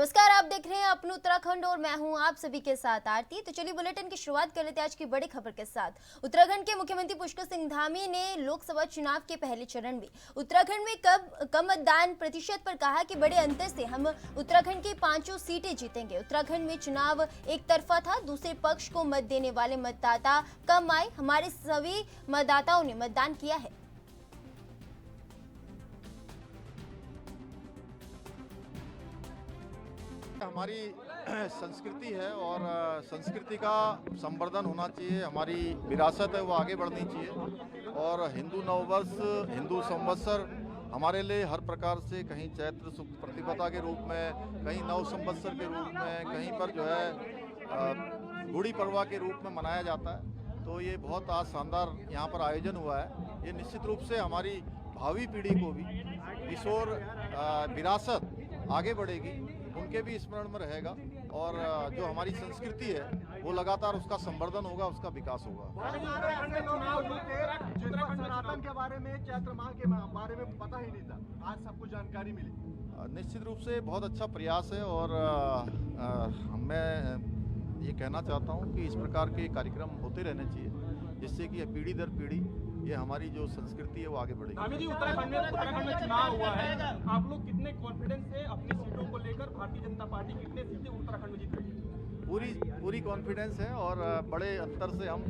नमस्कार, आप देख रहे हैं अपने उत्तराखंड और मैं हूं आप सभी के साथ आरती। तो चलिए बुलेटिन की शुरुआत कर लेते हैं आज की बड़ी खबर के साथ। उत्तराखंड के मुख्यमंत्री पुष्कर सिंह धामी ने लोकसभा चुनाव के पहले चरण में उत्तराखंड में कम मतदान प्रतिशत पर कहा कि बड़े अंतर से हम उत्तराखंड की 5 सीटें जीतेंगे। उत्तराखंड में चुनाव एक तरफा था, दूसरे पक्ष को मत देने वाले मतदाता कम आए। हमारे सभी मतदाताओं ने मतदान किया है। हमारी संस्कृति है और संस्कृति का संवर्धन होना चाहिए। हमारी विरासत है वो आगे बढ़नी चाहिए और हिंदू नववर्ष, हिंदू संवत्सर हमारे लिए हर प्रकार से कहीं चैत्र शुक्ल प्रतिपदा के रूप में, कहीं नव संवत्सर के रूप में, कहीं पर जो है गुड़ी पड़वा के रूप में मनाया जाता है। तो ये बहुत आज शानदार यहाँ पर आयोजन हुआ है। ये निश्चित रूप से हमारी भावी पीढ़ी को भी किशोर विरासत आगे बढ़ेगी, उनके भी स्मरण में रहेगा और जो हमारी संस्कृति है वो लगातार उसका संवर्धन होगा, उसका विकास होगा। सनातन के बारे में, चैत्र माह के बारे में पता ही नहीं था, आज सबको जानकारी मिली। निश्चित रूप से बहुत अच्छा प्रयास है और मैं ये कहना चाहता हूँ कि इस प्रकार के कार्यक्रम होते रहने चाहिए, जिससे कि पीढ़ी दर पीढ़ी ये हमारी जो संस्कृति है वो आगे बढ़ेगी। धामी जी, उत्तराखंड में चुनाव हुआ है, आप लोग कितने कॉन्फिडेंस से अपनी सीटों को लेकर भारतीय जनता पार्टी कितने सीटें उत्तराखंड में जीत रही है? पूरी कॉन्फिडेंस है और बड़े अंतर से हम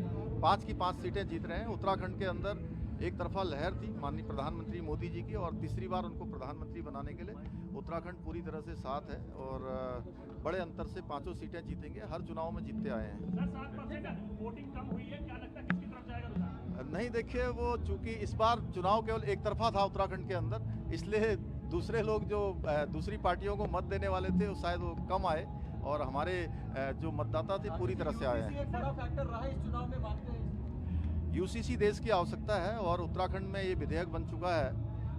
5 की 5 सीटें जीत रहे हैं। उत्तराखंड के अंदर एक तरफा लहर थी माननीय प्रधानमंत्री मोदी जी की और तीसरी बार उनको प्रधानमंत्री बनाने के लिए उत्तराखंड पूरी तरह से साथ है और बड़े अंतर से 5 सीटें जीतेंगे। हर चुनाव में जीतते आए हैं। वोटिंग कम हुई है, क्या लगता है किसकी तरफ जाएगा? नहीं, देखिए वो चूंकि इस बार चुनाव केवल एक तरफा था उत्तराखंड के अंदर, इसलिए दूसरे लोग जो दूसरी पार्टियों को मत देने वाले थे वो शायद वो कम आए और हमारे जो मतदाता थे पूरी तरह से आए हैं। बड़ा फैक्टर रहा इस चुनाव में मानते हैं? यूसीसी देश की आवश्यकता है और उत्तराखंड में ये विधेयक बन चुका है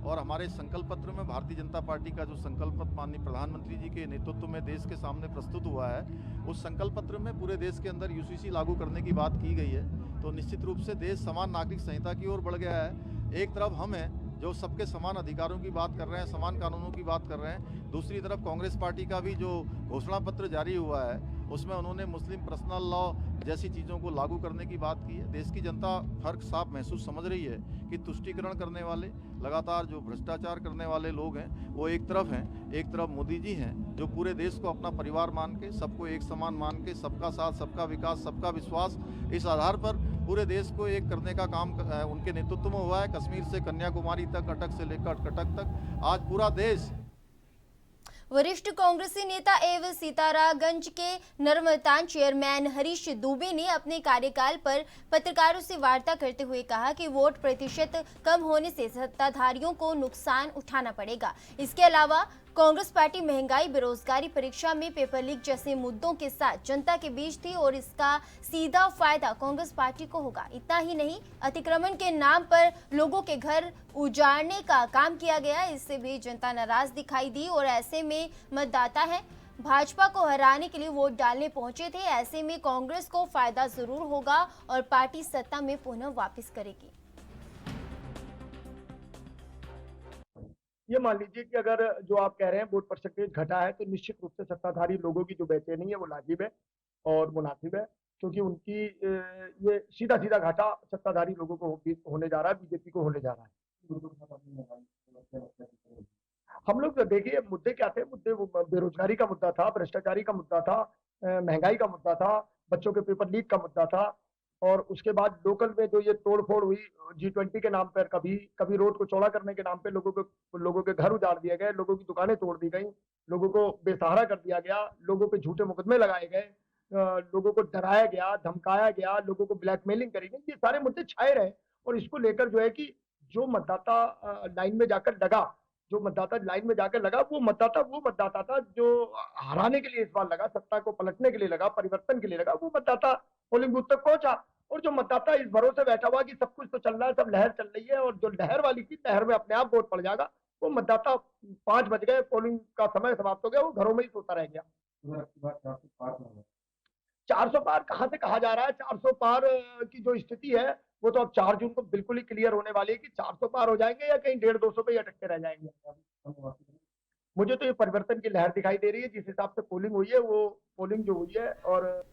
और हमारे संकल्प पत्र में भारतीय जनता पार्टी का जो संकल्प पत्र माननीय प्रधानमंत्री जी के नेतृत्व में देश के सामने प्रस्तुत हुआ है, उस संकल्प पत्र में पूरे देश के अंदर यूसीसी लागू करने की बात की गई है। तो निश्चित रूप से देश समान नागरिक संहिता की ओर बढ़ गया है। एक तरफ हम हैं जो सबके समान अधिकारों की बात कर रहे हैं, समान कानूनों की बात कर रहे हैं, दूसरी तरफ कांग्रेस पार्टी का भी जो घोषणा पत्र जारी हुआ है उसमें उन्होंने मुस्लिम पर्सनल लॉ जैसी चीज़ों को लागू करने की बात की है। देश की जनता फर्क साफ महसूस समझ रही है कि तुष्टीकरण करने वाले, लगातार जो भ्रष्टाचार करने वाले लोग हैं वो एक तरफ हैं, एक तरफ मोदी जी हैं जो पूरे देश को अपना परिवार मान के, सबको एक समान मान के, सबका साथ, सबका विकास, सबका विश्वास, इस आधार पर पूरे देश को एक करने का काम उनके नेतृत्व में हुआ है। कश्मीर से कन्याकुमारी तक, कटक से लेकर कटक तक आज पूरा देश। वरिष्ठ कांग्रेसी नेता एवं सीतारागंज के नर्मतान चेयरमैन हरीश दुबे ने अपने कार्यकाल पर पत्रकारों से वार्ता करते हुए कहा कि वोट प्रतिशत कम होने से सत्ताधारियों को नुकसान उठाना पड़ेगा। इसके अलावा कांग्रेस पार्टी महंगाई, बेरोजगारी, परीक्षा में पेपर लीक जैसे मुद्दों के साथ जनता के बीच थी और इसका सीधा फायदा कांग्रेस पार्टी को होगा। इतना ही नहीं, अतिक्रमण के नाम पर लोगों के घर उजाड़ने का काम किया गया, इससे भी जनता नाराज दिखाई दी और ऐसे में मतदाता है भाजपा को हराने के लिए वोट डालने पहुंचे थे। ऐसे में कांग्रेस को फायदा जरूर होगा और पार्टी सत्ता में पुनः वापस करेगी। ये मान लीजिए कि अगर जो आप कह रहे हैं वोट परसेंटेज घटा है तो निश्चित रूप से सत्ताधारी लोगों की जो बेचैनी है वो लाजिब है और मुनासिब है, क्योंकि उनकी ये सीधा सीधा घाटा सत्ताधारी लोगों को होने जा रहा है, बीजेपी को होने जा रहा है। हम लोग देखिए मुद्दे क्या थे, मुद्दे बेरोजगारी का मुद्दा था, भ्रष्टाचारी का मुद्दा था, महंगाई का मुद्दा था, बच्चों के पेपर लीक का मुद्दा था और उसके बाद लोकल में जो ये तोड़फोड़ हुई G20 के नाम पर, कभी रोड को चौड़ा करने के नाम पे लोगों के घर उजाड़ दिए गए, लोगों की दुकानें तोड़ दी गई, लोगों को बेसहारा कर दिया गया, लोगों पे झूठे मुकदमे लगाए गए, लोगों को डराया गया, धमकाया गया, लोगों को ब्लैकमेलिंग करी गई। ये सारे मुद्दे छाए रहे और इसको लेकर जो है कि जो मतदाता लाइन में जाकर लगा, वो मतदाता था जो हराने के लिए इस बार लगा, सत्ता को पलटने के लिए लगा, परिवर्तन के लिए लगा। वो मतदाता पोलिंग बूथ तक पहुंचा और जो मतदाता इस भरोसे बैठा हुआ कि सब कुछ तो चल रहा है, सब लहर चल रही है और जो लहर वाली थी, लहर में अपने आप वोट पड़ जाएगा, वो मतदाता 5 बज गए, पोलिंग का समय समाप्त हो गया, वो घरों में ही सोता रह गया। 400 पार कहां से कहा जा रहा है? 400 पार की जो स्थिति है वो तो अब 4 जून को बिल्कुल ही क्लियर होने वाली है कि 400 पार हो जाएंगे या कहीं 150-200 पे ही अटकते रह जाएंगे। मुझे तो ये परिवर्तन की लहर दिखाई दे रही है। जिस हिसाब से पोलिंग हुई है, वो पोलिंग जो हुई है, और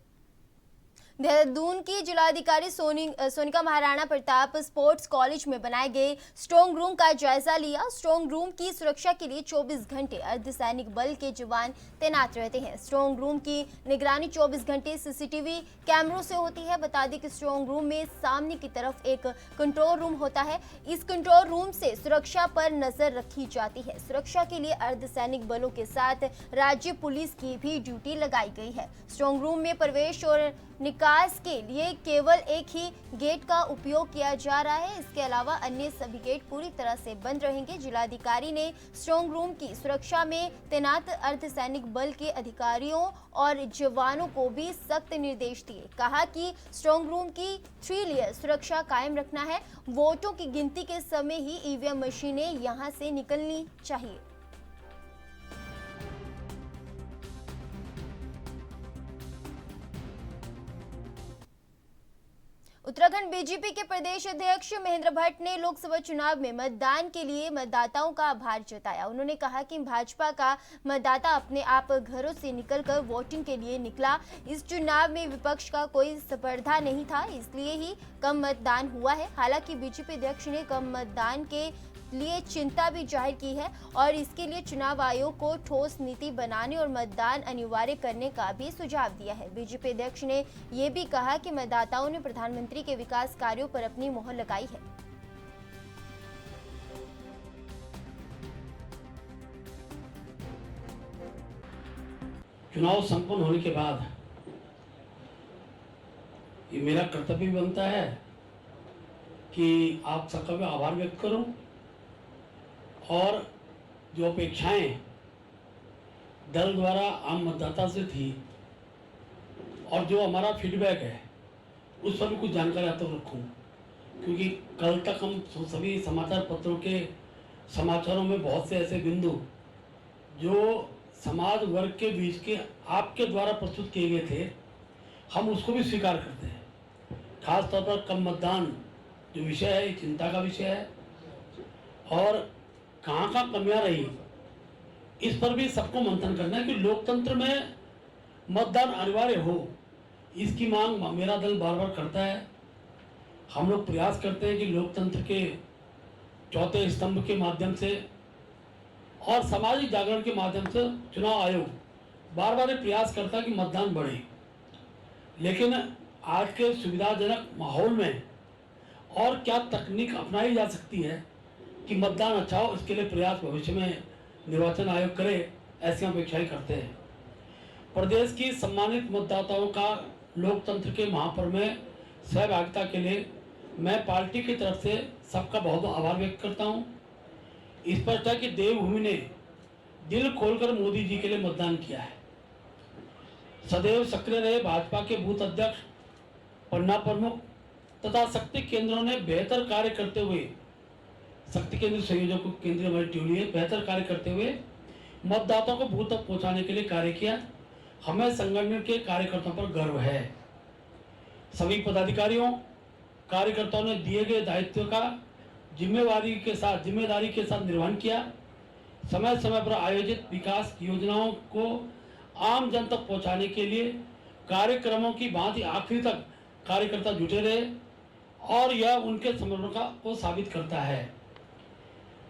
देहरादून की जिलाधिकारी सोनिका महाराणा प्रताप स्पोर्ट्स कॉलेज में बनाए गए स्ट्रांग रूम का जायजा लिया। स्ट्रांग रूम की सुरक्षा के लिए 24 घंटे अर्धसैनिक बल के जवान तैनात रहते हैं। स्ट्रांग रूम की निगरानी 24 घंटे सीसीटीवी कैमरों से होती है। बता दें कि स्ट्रांग रूम में सामने की तरफ एक कंट्रोल रूम होता है। इस कंट्रोल रूम से सुरक्षा पर नजर रखी जाती है। सुरक्षा के लिए अर्धसैनिक बलों के साथ राज्य पुलिस की भी ड्यूटी लगाई गई है। स्ट्रांग रूम में प्रवेश और निकास के लिए केवल एक ही गेट का उपयोग किया जा रहा है। इसके अलावा अन्य सभी गेट पूरी तरह से बंद रहेंगे। जिलाधिकारी ने स्ट्रांग रूम की सुरक्षा में तैनात अर्धसैनिक बल के अधिकारियों और जवानों को भी सख्त निर्देश दिए। कहा कि स्ट्रांग रूम की 3 लेयर सुरक्षा कायम रखना है। वोटों की गिनती के समय ही ईवीएम मशीनें यहां से निकलनी चाहिए। उत्तराखंड बीजेपी के प्रदेश अध्यक्ष महेंद्र भट्ट ने लोकसभा चुनाव में मतदान के लिए मतदाताओं का आभार जताया। उन्होंने कहा कि भाजपा का मतदाता अपने आप घरों से निकलकर वोटिंग के लिए निकला। इस चुनाव में विपक्ष का कोई स्पर्धा नहीं था, इसलिए ही कम मतदान हुआ है। हालांकि बीजेपी अध्यक्ष ने कम मतदान के लिए चिंता भी जाहिर की है और इसके लिए चुनाव आयोग को ठोस नीति बनाने और मतदान अनिवार्य करने का भी सुझाव दिया है। बीजेपी अध्यक्ष ने यह भी कहा कि मतदाताओं ने प्रधानमंत्री के विकास कार्यों पर अपनी मोहर लगाई है। चुनाव संपन्न होने के बाद ये मेरा कर्तव्य बनता है कि आप सबका मैं आभार व्यक्त करूं और जो अपेक्षाएं दल द्वारा आम मतदाता से थी और जो हमारा फीडबैक है उस पर भी कुछ जानकारी आप तक रखूं, क्योंकि कल तक हम सभी समाचार पत्रों के समाचारों में बहुत से ऐसे बिंदु जो समाज वर्ग के बीच के आपके द्वारा प्रस्तुत किए गए थे, हम उसको भी स्वीकार करते हैं। खास तौर पर कम मतदान जो विषय है, चिंता का विषय है और कहाँ कमियां रही, इस पर भी सबको मंथन करना है कि लोकतंत्र में मतदान अनिवार्य हो, इसकी मांग मेरा दल बार बार करता है। हम लोग प्रयास करते हैं कि लोकतंत्र के चौथे स्तंभ के माध्यम से और सामाजिक जागरण के माध्यम से चुनाव आयोग बार बार प्रयास करता है कि मतदान बढ़े, लेकिन आज के सुविधाजनक माहौल में और क्या तकनीक अपनाई जा सकती है कि मतदान अच्छा हो, इसके लिए प्रयास भविष्य में निर्वाचन आयोग करे, ऐसी अपेक्षाएं करते हैं। प्रदेश की सम्मानित मतदाताओं का लोकतंत्र के महापर्व में सहभागिता के लिए मैं पार्टी की तरफ से सबका बहुत बहुत आभार व्यक्त करता हूं। स्पष्ट है कि देवभूमि ने दिल खोलकर मोदी जी के लिए मतदान किया है। सदैव सक्रिय रहे भाजपा के बूथ अध्यक्ष, पन्ना प्रमुख तथा शक्ति केंद्रों ने बेहतर कार्य करते हुए, शक्ति केंद्र संयोजक केंद्रीय कमेटी हुई है, बेहतर कार्य करते हुए मतदाताओं को बूथ तक पहुंचाने के लिए कार्य किया। हमें संगठन के कार्यकर्ताओं पर गर्व है। सभी पदाधिकारियों कार्यकर्ताओं ने दिए गए दायित्व का जिम्मेदारी के साथ निर्वहन किया। समय समय पर आयोजित विकास योजनाओं को आम जन तक पहुंचाने के लिए कार्यक्रमों की भांति आखिरी तक कार्यकर्ता जुटे रहे और यह उनके समर्पण को साबित करता है।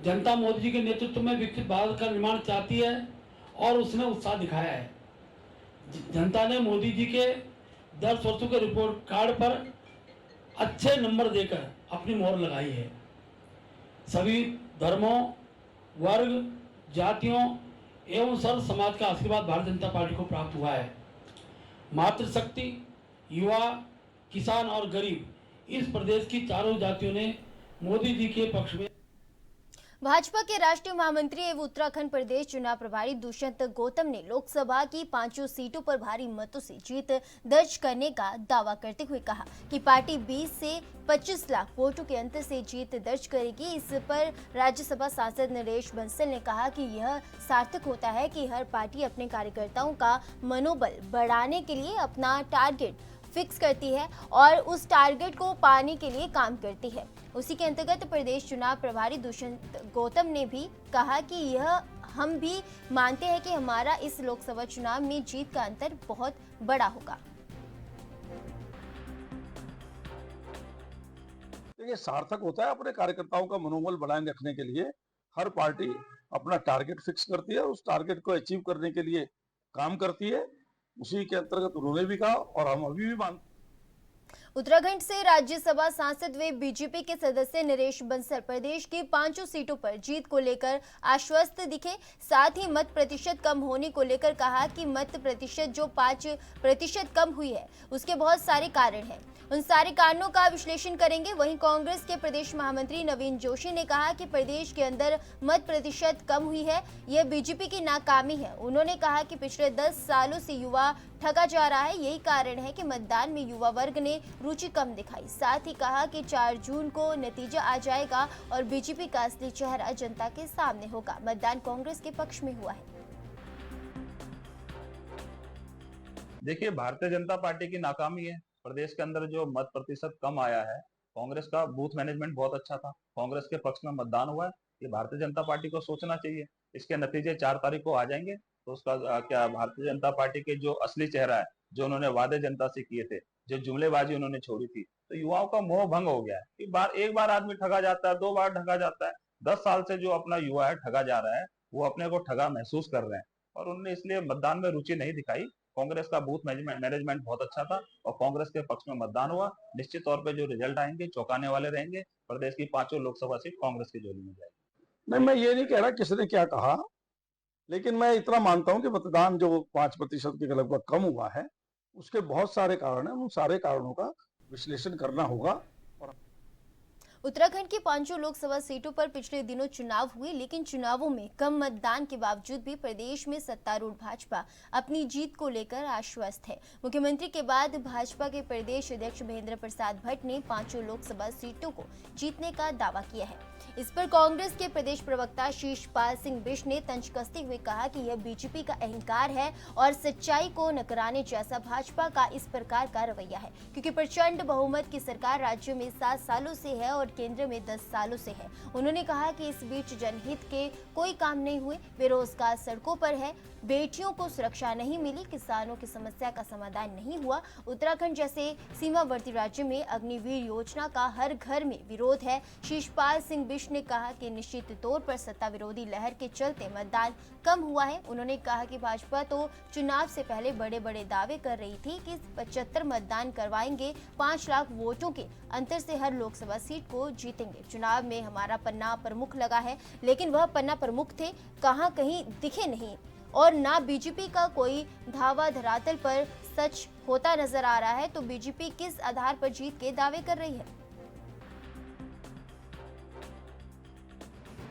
जनता मोदी जी के नेतृत्व में विकसित भारत का निर्माण चाहती है और उसने उत्साह दिखाया है। जनता ने मोदी जी के 10 वर्षों के रिपोर्ट कार्ड पर अच्छे नंबर देकर अपनी मोहर लगाई है। सभी धर्मों, वर्ग, जातियों एवं सर्व समाज का आशीर्वाद भारतीय जनता पार्टी को प्राप्त हुआ है। मातृशक्ति, युवा, किसान और गरीब, इस प्रदेश की चारों जातियों ने मोदी जी के पक्ष में। भाजपा के राष्ट्रीय महामंत्री एवं उत्तराखंड प्रदेश चुनाव प्रभारी दुष्यंत गौतम ने लोकसभा की 5 सीटों पर भारी मतों से जीत दर्ज करने का दावा करते हुए कहा कि पार्टी 20 से 25 लाख वोटों के अंतर से जीत दर्ज करेगी। इस पर राज्यसभा सांसद नरेश बंसल ने कहा कि यह सार्थक होता है कि हर पार्टी अपने कार्यकर्ताओं का मनोबल बढ़ाने के लिए अपना टारगेट फिक्स करती है और उस टारगेट को पाने के लिए काम करती है। उसी के अंतर्गत प्रदेश चुनाव प्रभारी दुष्यंत गौतम ने भी कहा कि यह हम भी मानते हैं कि हमारा इस लोकसभा चुनाव में जीत का अंतर बहुत बड़ा होगा। देखिए, सार्थक होता है अपने कार्यकर्ताओं का मनोबल बनाए रखने के लिए। हर पार्टी अपना टारगेट फिक्स करती है, उस टारगेट को अचीव करने के लिए काम करती है। उसी के अंतर्गत उन्होंने भी कहा और हम अभी भी मानते। उत्तराखंड से राज्यसभा सांसद व बीजेपी के सदस्य नरेश बंसल प्रदेश की 5 सीटों पर जीत को लेकर आश्वस्त दिखे। साथ ही मत प्रतिशत कम होने को लेकर कहा कि मत प्रतिशत जो 5% कम हुई है उसके बहुत सारे कारण हैं, उन सारे कारणों का विश्लेषण करेंगे। वहीं कांग्रेस के प्रदेश महामंत्री नवीन जोशी ने कहा कि प्रदेश के अंदर मत प्रतिशत कम हुई है, यह बीजेपी की नाकामी है। उन्होंने कहा कि पिछले 10 सालों से युवा ठगा जा रहा है, यही कारण है कि मतदान में युवा वर्ग ने रुचि कम दिखाई। साथ ही कहा कि 4 जून को नतीजा आ जाएगा और बीजेपी का असली चेहरा जनता के सामने होगा। मतदान कांग्रेस के पक्ष में हुआ है। देखिए, भारतीय जनता पार्टी की नाकामी है। प्रदेश के अंदर जो मत प्रतिशत कम आया है, कांग्रेस का बूथ मैनेजमेंट बहुत अच्छा था, कांग्रेस के पक्ष में मतदान हुआ है। ये भारतीय जनता पार्टी को सोचना चाहिए। इसके नतीजे 4 तारीख को आ जाएंगे तो उसका क्या भारतीय जनता पार्टी के जो असली चेहरा है, जो उन्होंने वादे जनता से किए थे, जो जुमलेबाजी उन्होंने छोड़ी थी, तो युवाओं का मोह भंग हो गया है। एक बार आदमी ठगा जाता है, 2 बार ठगा जाता है। 10 साल से जो अपना युवा है ठगा जा रहा है, वो अपने को ठगा महसूस कर रहे हैं और उन्होंने इसलिए मतदान में रुचि नहीं दिखाई। कांग्रेस का बूथ मैनेजमेंट बहुत अच्छा था और कांग्रेस के पक्ष में मतदान हुआ। निश्चित तौर पे जो रिजल्ट आएंगे चौंकाने वाले रहेंगे। प्रदेश की 5 लोकसभा सीट कांग्रेस की झोली में जाएगी। नहीं, मैं ये नहीं कह रहा किसने क्या कहा, लेकिन मैं इतना मानता हूं कि मतदान जो 5% के लगभग कम हुआ है, उसके बहुत सारे कारण हैं। उन सारे कारणों का विश्लेषण करना होगा। उत्तराखंड की 5 लोकसभा सीटों पर पिछले दिनों चुनाव हुए, लेकिन चुनावों में कम मतदान के बावजूद भी प्रदेश में सत्तारूढ़ भाजपा अपनी जीत को लेकर आश्वस्त है। मुख्यमंत्री के बाद भाजपा के प्रदेश अध्यक्ष महेंद्र प्रसाद भट्ट ने 5 लोकसभा सीटों को जीतने का दावा किया है। इस पर कांग्रेस के प्रदेश प्रवक्ता शीशपाल सिंह बिष्ट ने तंज कसते हुए कहा कि यह बीजेपी का अहंकार है और सच्चाई को नकराने जैसा भाजपा का इस प्रकार का रवैया है, क्योंकि प्रचंड बहुमत की सरकार राज्य में 7 सालों से है और केंद्र में 10 सालों से है। उन्होंने कहा कि इस बीच जनहित के कोई काम नहीं हुए, बेरोजगार सड़कों पर है, बेटियों को सुरक्षा नहीं मिली, किसानों की समस्या का समाधान नहीं हुआ। उत्तराखंड जैसे सीमावर्ती राज्य में अग्निवीर योजना का हर घर में विरोध है। शीशपाल सिंह बिष्ट ने कहा कि निश्चित तौर पर सत्ता विरोधी लहर के चलते मतदान कम हुआ है। उन्होंने कहा कि भाजपा तो चुनाव से पहले बड़े बड़े दावे कर रही थी कि 75 मतदान करवाएंगे, 5 लाख वोटों के अंतर से हर लोकसभा सीट को जीतेंगे। चुनाव में हमारा पन्ना प्रमुख लगा है, लेकिन वह पन्ना प्रमुख थे कहाँ, कहीं दिखे नहीं और ना बीजेपी का कोई धावा धरातल पर सच होता नजर आ रहा है। तो बीजेपी किस आधार पर जीत के दावे कर रही है?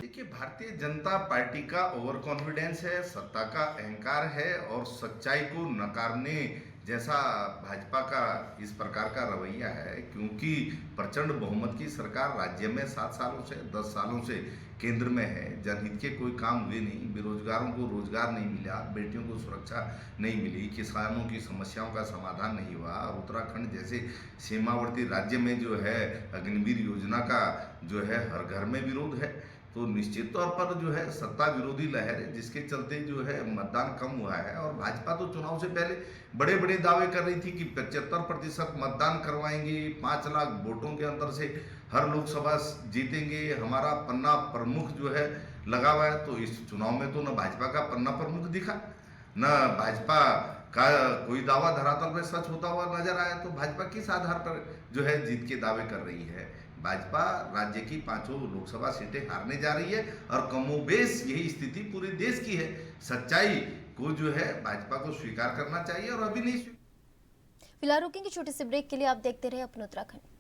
देखिए, भारतीय जनता पार्टी का ओवर कॉन्फिडेंस है, सत्ता का अहंकार है और सच्चाई को नकारने जैसा भाजपा का इस प्रकार का रवैया है, क्योंकि प्रचंड बहुमत की सरकार राज्य में 7 सालों से 10 सालों से केंद्र में है। जनहित के कोई काम हुए नहीं, बेरोजगारों को रोजगार नहीं मिला, बेटियों को सुरक्षा नहीं मिली, किसानों की समस्याओं का समाधान नहीं हुआ और उत्तराखंड जैसे सीमावर्ती राज्य में जो है अग्निवीर योजना का जो है हर घर में विरोध है। तो निश्चित तौर पर जो है सत्ता विरोधी लहर है, जिसके चलते जो है मतदान कम हुआ है। और भाजपा तो चुनाव से पहले बड़े बड़े दावे कर रही थी कि 75% मतदान करवाएंगे, 5 लाख वोटों के अंतर से हर लोकसभा जीतेंगे, हमारा पन्ना प्रमुख जो है लगा हुआ है। तो इस चुनाव में तो न भाजपा का पन्ना प्रमुख दिखा, न भाजपा का कोई दावा धरातल पर सच होता हुआ नजर आया। तो भाजपा किस आधार पर जो है जीत के दावे कर रही है? भाजपा राज्य की 5 लोकसभा सीटें हारने जा रही है और कमोबेश यही स्थिति पूरे देश की है। सच्चाई को जो है भाजपा को स्वीकार करना चाहिए और अभी नहीं। फिलहाल रुकेंगे छोटे से ब्रेक के लिए, आप देखते रहे अपना उत्तराखंड।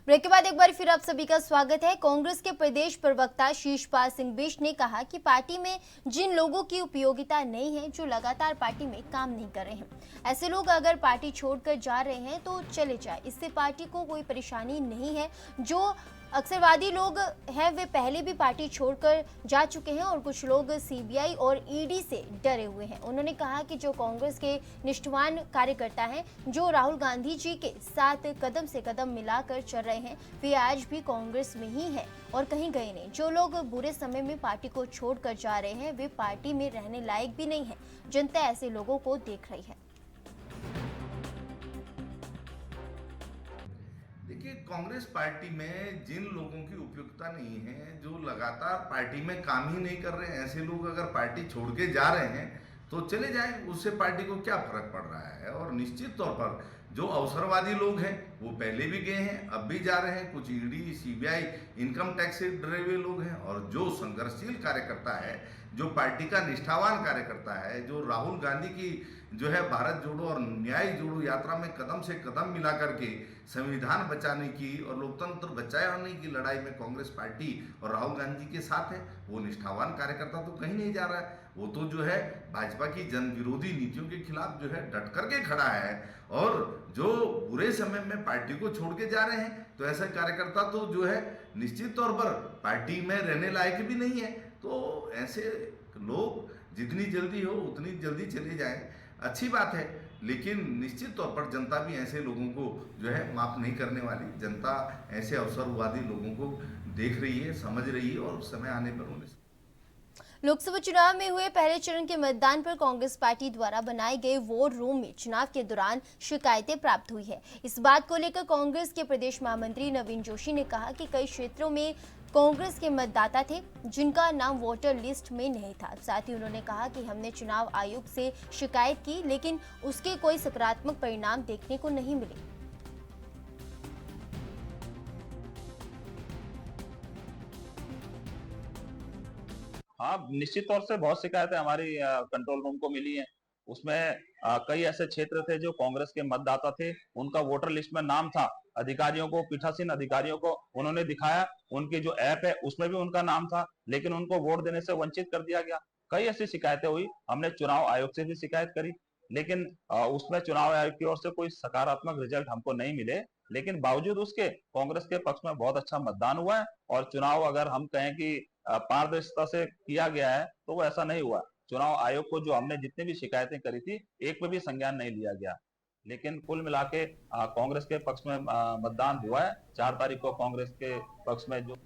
ब्रेक के बाद एक बार फिर आप सभी का स्वागत है। कांग्रेस के प्रदेश प्रवक्ता शीशपाल सिंह बिष्ट ने कहा कि पार्टी में जिन लोगों की उपयोगिता नहीं है, जो लगातार पार्टी में काम नहीं कर रहे हैं, ऐसे लोग अगर पार्टी छोड़कर जा रहे हैं तो चले जाए, इससे पार्टी को कोई परेशानी नहीं है। जो अक्सरवादी लोग हैं वे पहले भी पार्टी छोड़कर जा चुके हैं और कुछ लोग सीबीआई और ईडी से डरे हुए हैं। उन्होंने कहा कि जो कांग्रेस के निष्ठावान कार्यकर्ता हैं, जो राहुल गांधी जी के साथ कदम से कदम मिलाकर चल रहे हैं, वे आज भी कांग्रेस में ही हैं और कहीं गए नहीं। जो लोग बुरे समय में पार्टी को छोड़कर जा रहे हैं, वे पार्टी में रहने लायक भी नहीं है। जनता ऐसे लोगों को देख रही है। देखिए, कांग्रेस पार्टी में जिन लोगों की उपयुक्तता नहीं है, जो लगातार पार्टी में काम ही नहीं कर रहे हैं, ऐसे लोग अगर पार्टी छोड़ के जा रहे हैं तो चले जाएं, उससे पार्टी को क्या फर्क पड़ रहा है। और निश्चित तौर पर जो अवसरवादी लोग हैं वो पहले भी गए हैं, अब भी जा रहे हैं। कुछ ईडी, सीबीआई, इनकम टैक्स से डरे हुए लोग हैं। और जो संघर्षशील कार्यकर्ता है, जो पार्टी का निष्ठावान कार्यकर्ता है, जो राहुल गांधी की जो है भारत जोड़ो और न्याय जोड़ो यात्रा में कदम से कदम मिला करके संविधान बचाने की और लोकतंत्र बचाने की लड़ाई में कांग्रेस पार्टी और राहुल गांधी के साथ है, वो निष्ठावान कार्यकर्ता तो कहीं नहीं जा रहा है। वो तो जो है भाजपा की जन विरोधी नीतियों के खिलाफ जो है डट करके खड़ा है। और जो बुरे समय में पार्टी को छोड़ के जा रहे हैं, तो ऐसे कार्यकर्ता तो जो है निश्चित तौर पर पार्टी में रहने लायक भी नहीं है। तो ऐसे लोग जितनी जल्दी हो उतनी जल्दी चले जाएं, अच्छी बात है। लेकिन निश्चित तौर पर जनता भी ऐसे लोगों को जो है माफ नहीं करने वाली। जनता ऐसे अवसरवादी लोगों को देख रही है, समझ रही है और समय आने पर उन्हें। लोकसभा चुनाव में हुए पहले चरण के मतदान पर कांग्रेस पार्टी द्वारा बनाए गए वोट रूम में चुनाव के दौरान शिकायतें प्राप्त हुई है। इस बात को लेकर कांग्रेस के प्रदेश महामंत्री नवीन जोशी ने कहा कि कई क्षेत्रों में कांग्रेस के मतदाता थे जिनका नाम वोटर लिस्ट में नहीं था। साथ ही उन्होंने कहा कि हमने चुनाव आयोग से शिकायत की, लेकिन उसके कोई सकारात्मक परिणाम देखने को नहीं मिले। हाँ, निश्चित तौर से बहुत शिकायतें हमारी कंट्रोल रूम को मिली हैं। उसमें कई ऐसे क्षेत्र थे जो कांग्रेस के मतदाता थे, उनका वोटर लिस्ट में नाम था। अधिकारियों को, पीठासीन अधिकारियों को उन्होंने दिखाया, उनकी जो ऐप है उसमें भी उनका नाम था, लेकिन उनको वोट देने से वंचित कर दिया गया। कई ऐसी शिकायतें हुई। हमने चुनाव आयोग से भी शिकायत करी, लेकिन उसमें चुनाव आयोग की ओर से कोई सकारात्मक रिजल्ट हमको नहीं मिले। लेकिन बावजूद उसके कांग्रेस के पक्ष में बहुत अच्छा मतदान हुआ है। और चुनाव अगर हम कहें कि पारदर्शिता से किया गया है, तो वो ऐसा नहीं हुआ। चुनाव आयोग को जो हमने जितनी भी शिकायतें करी थी, एक पे भी संज्ञान नहीं लिया गया। लेकिन कुल मिला के कांग्रेस के पक्ष में मतदान हुआ है। 4 तारीख को कांग्रेस के पक्ष में जो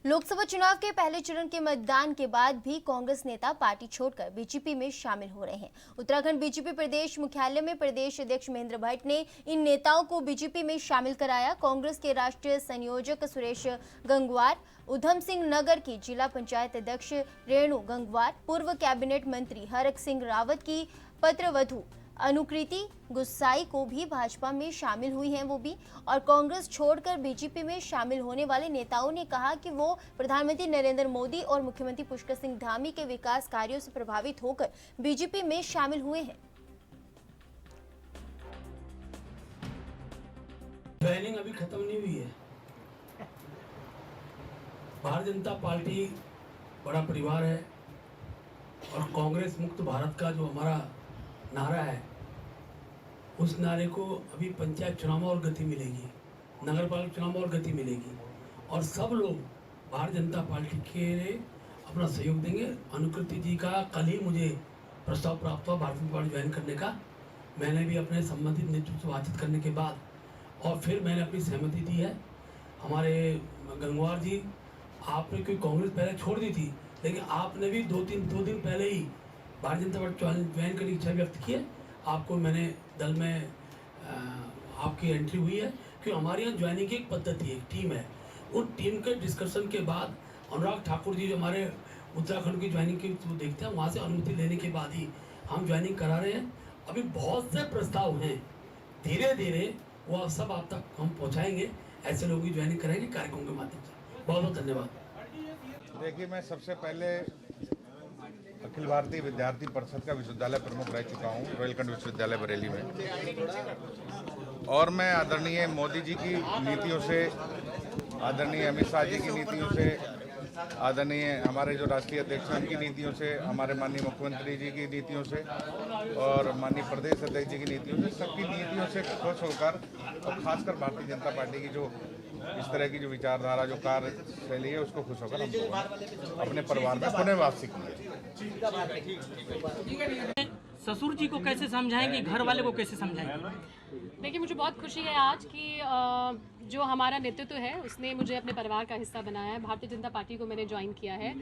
लोकसभा चुनाव के पहले चरण के मतदान के बाद भी कांग्रेस नेता पार्टी छोड़कर बीजेपी में शामिल हो रहे हैं। उत्तराखंड बीजेपी प्रदेश मुख्यालय में प्रदेश अध्यक्ष महेंद्र भट्ट ने इन नेताओं को बीजेपी में शामिल कराया। कांग्रेस के राष्ट्रीय संयोजक सुरेश गंगवार, उधम सिंह नगर की जिला पंचायत अध्यक्ष रेणु गंगवार, पूर्व कैबिनेट मंत्री हरक सिंह रावत की पत्रवधु अनुकृति गुस्साई को भी भाजपा में शामिल हुई हैं वो भी। और कांग्रेस छोड़कर बीजेपी में शामिल होने वाले नेताओं ने कहा कि वो प्रधानमंत्री नरेंद्र मोदी और मुख्यमंत्री पुष्कर सिंह धामी के विकास कार्यों से प्रभावित होकर बीजेपी में शामिल हुए हैं। ज्वाइनिंग अभी खत्म नहीं हुई है। भारतीय जनता पार्टी बड़ा परिवार है और कांग्रेस मुक्त भारत का जो हमारा नारा है, उस नारे को अभी पंचायत चुनाव में और गति मिलेगी, नगर पालिका चुनाव में और गति मिलेगी और सब लोग भारतीय जनता पार्टी के लिए अपना सहयोग देंगे। अनुकृति जी का कल ही मुझे प्रस्ताव प्राप्त हुआ भारतीय जनता पार्टी ज्वाइन करने का। मैंने भी अपने संबंधित नेतृत्व से बातचीत करने के बाद और फिर मैंने अपनी सहमति दी है। हमारे गंगवार जी, आपने कोई कांग्रेस पहले छोड़ दी थी, लेकिन आपने भी दो दिन पहले ही भारतीय जनता पार्टी ज्वाइन करने की इच्छा व्यक्त की है। आपको मैंने दल में आपकी एंट्री हुई है, क्योंकि हमारे यहाँ ज्वाइनिंग की एक पद्धति है, एक टीम है। उन टीम के डिस्कशन के बाद अनुराग ठाकुर जी जो हमारे उत्तराखंड की ज्वाइनिंग की देखते हैं, वहाँ से अनुमति लेने के बाद ही हम ज्वाइनिंग करा रहे हैं। अभी बहुत से प्रस्ताव हैं, धीरे धीरे वो सब आप तक हम पहुँचाएंगे। ऐसे लोगों की ज्वाइनिंग करेंगे कार्यक्रम के माध्यम से। बहुत बहुत धन्यवाद। देखिए, मैं सबसे पहले अखिल भारतीय विद्यार्थी परिषद का विश्वविद्यालय प्रमुख रह चुका हूँ, रोहिलखंड विश्वविद्यालय बरेली में। और मैं आदरणीय मोदी जी की नीतियों से, आदरणीय अमित शाह जी की नीतियों से, आदरणीय हमारे जो राष्ट्रीय अध्यक्ष हैं उनकी नीतियों से, हमारे माननीय मुख्यमंत्री जी की नीतियों से और माननीय प्रदेश अध्यक्ष जी की नीतियों से, सबकी नीतियों से खुश होकर और खासकर भारतीय जनता पार्टी की जो इस तरह की जो विचारधारा, जो कार्यशैली है, उसको खुश होकर हम लोगों ने अपने परिवार में पुनर्वासी किया। ससुर जी को कैसे समझाएंगे, घर वाले को कैसे समझाएंगे? देखिए, मुझे बहुत खुशी है आज कि जो हमारा नेतृत्व है उसने मुझे अपने परिवार का हिस्सा बनाया है। भारतीय जनता पार्टी को मैंने ज्वाइन किया है।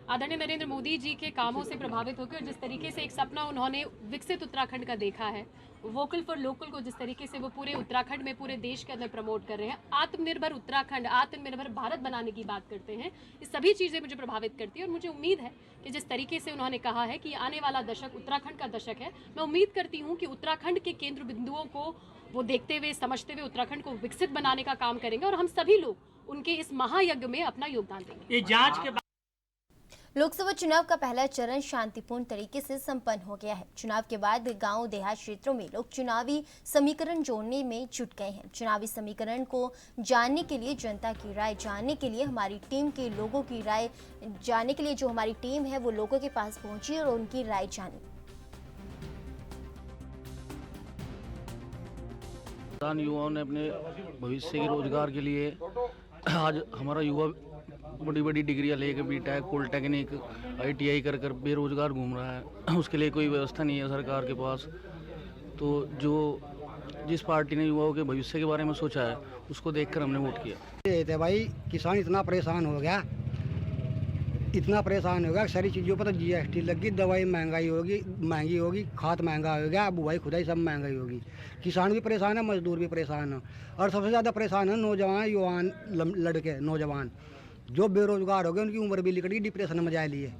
आदरणीय नरेंद्र मोदी जी के कामों से प्रभावित होकर जिस तरीके से एक सपना उन्होंने विकसित उत्तराखंड का देखा है, वोकल फॉर लोकल को जिस तरीके से वो पूरे उत्तराखंड में, पूरे देश के अंदर प्रमोट कर रहे हैं, आत्मनिर्भर उत्तराखंड, आत्मनिर्भर भारत बनाने की बात करते हैं, ये सभी चीज़ें मुझे प्रभावित करती है। और मुझे उम्मीद है कि जिस तरीके से उन्होंने कहा है कि आने वाला दशक उत्तराखंड का दशक है, मैं उम्मीद करती हूँ कि उत्तराखंड के केंद्र बिंदुओं को वो देखते हुए, समझते हुए उत्तराखंड को विकसित बनाने का काम करेंगे और हम सभी लोग उनके इस महायज्ञ में अपना योगदान देंगे। ये जांच के लोकसभा चुनाव का पहला चरण शांतिपूर्ण तरीके से संपन्न हो गया है। चुनाव के बाद गांव देहात क्षेत्रों में लोग चुनावी समीकरण जोड़ने में जुट गए हैं। चुनावी समीकरण को जानने के लिए, जनता की राय जानने के लिए, हमारी टीम के लोगों की राय जानने के लिए जो हमारी टीम है वो लोगों के पास पहुंची और उनकी राय जानी। युवाओं ने अपने भविष्य के रोजगार के लिए आज हमारा युवा बड़ी बड़ी डिग्रियां लेकर बीटेक, पॉलिटेक्निक, ITI कर कर बेरोजगार घूम रहा है। उसके लिए कोई व्यवस्था नहीं है सरकार के पास। तो जिस पार्टी ने युवाओं के भविष्य के बारे में सोचा है उसको देखकर हमने वोट किया। ये भाई किसान इतना परेशान हो गया, सारी चीज़ों पर तो GST लगी, दवाई महंगी होगी, खाद महंगा हो गया, बुआई खुदाई सब महंगाई होगी। किसान भी परेशान है, मजदूर भी परेशान है, और सबसे ज़्यादा परेशान है नौजवान, लड़के नौजवान जो बेरोजगार हो गए, उनकी उम्र भी निकल गई, डिप्रेशन में जा लिए।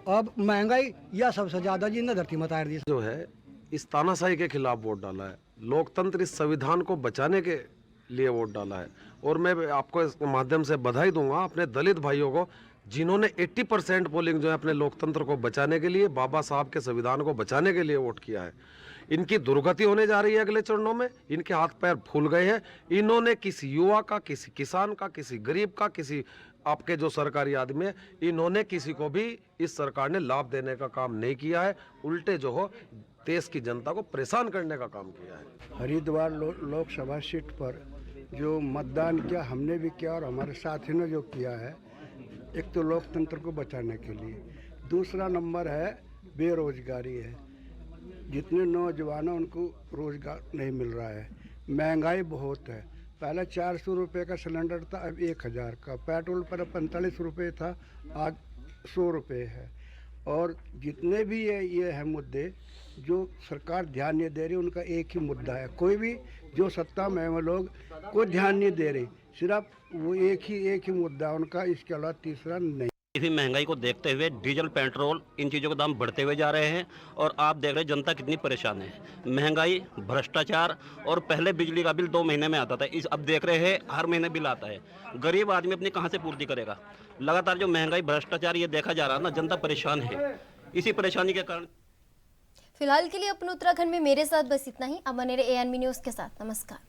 अब महंगाई या सबसे ज़्यादा जी ने धरती मचा दी। जो है इस तानाशाही के खिलाफ वोट डाला है, लोकतंत्र, इस संविधान को बचाने के लिए वोट डाला है। और मैं आपको इस माध्यम से बधाई दूंगा अपने दलित भाइयों को, जिन्होंने 80% पोलिंग जो है अपने लोकतंत्र को बचाने के लिए, बाबा साहब के संविधान को बचाने के लिए वोट किया है। इनकी दुर्गति होने जा रही है अगले चरणों में, इनके हाथ पैर फूल गए हैं। इन्होंने किसी युवा का, किसी किसान का, किसी गरीब का, किसी आपके जो सरकारी आदमी है, इन्होंने किसी को भी इस सरकार ने लाभ देने का काम नहीं किया है। उल्टे जो हो देश की जनता को परेशान करने का काम किया है। हरिद्वार लोकसभा सीट पर जो मतदान किया, हमने भी किया और हमारे साथियों ने जो किया है, एक तो लोकतंत्र को बचाने के लिए, दूसरा नंबर है बेरोजगारी है। जितने नौजवान हैं उनको रोजगार नहीं मिल रहा है, महंगाई बहुत है। पहले 400 रुपये का सिलेंडर था, अब 1000 का। पेट्रोल पर 45 रुपये था, आज 100 रुपये है। और जितने भी ये है मुद्दे जो सरकार ध्यान नहीं दे रही, उनका एक ही मुद्दा है। कोई भी जो सत्ता में वो लोग कोई ध्यान नहीं दे रही, सिर्फ वो एक ही मुद्दा है उनका, इसके अलावा तीसरा नहीं। इसी महंगाई को देखते हुए डीजल, पेट्रोल, इन चीज़ों के दाम बढ़ते हुए जा रहे हैं और आप देख रहे हैं जनता कितनी परेशान है। महंगाई, भ्रष्टाचार, और पहले बिजली का बिल 2 महीने में आता था, अब देख रहे हैं हर महीने बिल आता है। गरीब आदमी अपनी कहाँ से पूर्ति करेगा? लगातार जो महंगाई, भ्रष्टाचार ये देखा जा रहा है ना, जनता परेशान है। इसी परेशानी के कारण फिलहाल के लिए अपने उत्तराखंड में मेरे साथ बस इतना ही। अब बने रहे ANB न्यूज़ के साथ। नमस्कार।